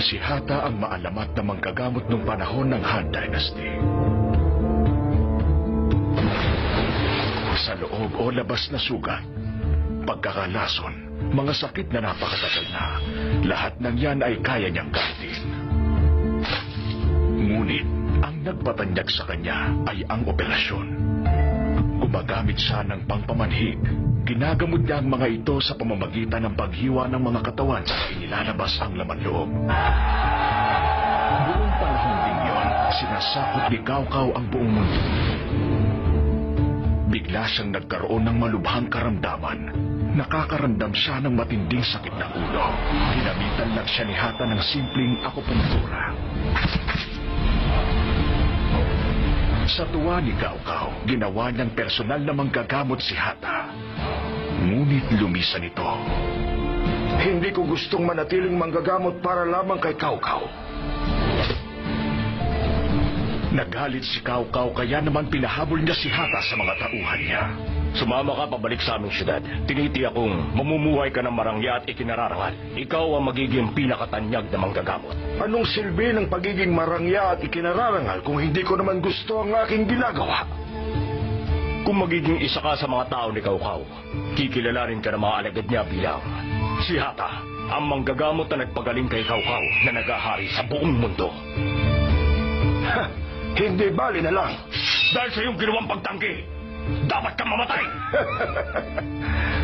Si Hata ang maalamat na manggagamot nung panahon ng Han Dynasty. Sa loob o labas na sugat, pagkakalason, mga sakit na napakatagal na, lahat ng yan ay kaya niyang gamutin. Ngunit, ang nagpatanyag sa kanya ay ang operasyon. Gumagamit siya ng pangpamanhig. Ginagamot niya ang mga ito sa pamamagitan ng paghiwa ng mga katawan sa inilalabas ang laman loob. Buong panahon din yun, sinasakot ni Kaw-Kaw ang buong mundo. Bigla siyang nagkaroon ng malubhang karamdaman. Nakakaramdam siya ng matinding sakit ng ulo. Ginamitan lang siya ni Hata ng simpleng akupunktura. Sa tuwa ni Kaw-Kaw, ginawa niyang personal na manggagamot si Hata. Ngunit lumisan ito. Hindi ko gustong manatiling manggagamot para lamang kay Kaw-Kaw. Nagalit si Kaw-Kaw kaya naman pinahabol niya si Hata sa mga tauhan niya. Sumama ka pabalik sa aming syudad. Tinitiyak kong mamumuhay ka ng marangya at ikinararangal. Ikaw ang magiging pinakatanyag na manggagamot. Anong silbi ng pagiging marangya at ikinararangal kung hindi ko naman gusto ang aking ginagawa? Kung magiging isa ka sa mga tao ni Kaw-Kaw, kikilalanin ka ng mga alagad niya bilang si Hata, ang manggagamot na nagpagaling kay Kaw-Kaw na nagahari sa buong mundo. Hindi bali na lang. Dahil sa iyong ginawang pagtanggi, dapat kang mamatay!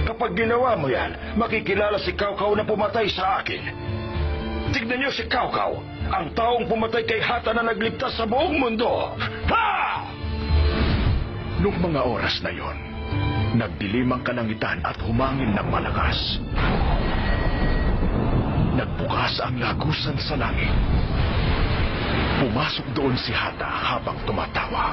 Kapag ginawa mo yan, makikilala si Kaw-Kaw na pumatay sa akin. Tignan niyo si Kaw-Kaw, ang taong pumatay kay Hata na nagligtas sa buong mundo. Ha! Noong mga oras na yon, nagdilim ang kalangitan at humangin ng malakas. Nagbukas ang lagusan sa langit. Pumasok doon si Hata habang tumatawa.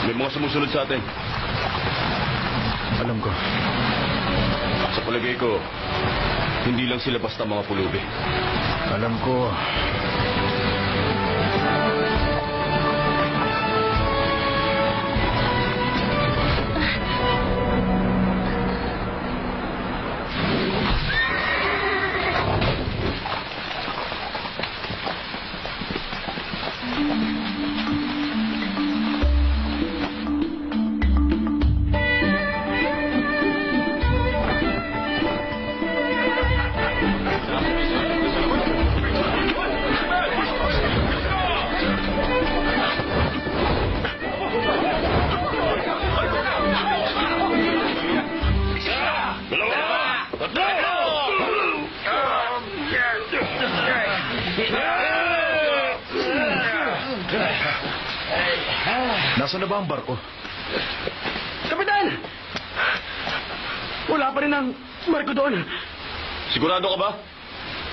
May mga sumusunod sa atin. Alam ko. Sa palagay ko, hindi lang sila basta mga pulubi. Alam ko. Nasaan na ba ang barko? Kapitan! Wala pa rin ang barko doon. Sigurado ka ba?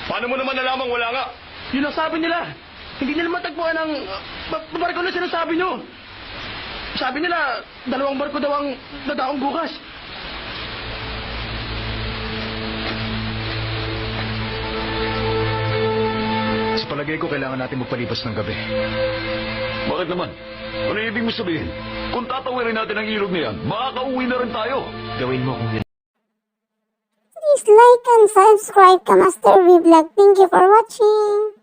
Paano mo naman nalamang wala nga? Yun ang sabi nila. Hindi nila matagpuan ang barko na sinasabi nyo. Sabi nila, 2 barko daw ang dadaong bukas. Palagay ko kailangan natin magpalipas ng gabi. Bakit naman? Ano ibig mo sabihin? Kung tatawirin natin ang ilog na yan, makakauwi na rin tayo. Gawin mo kung Please like and subscribe to Master V Vlog. Thank you for watching.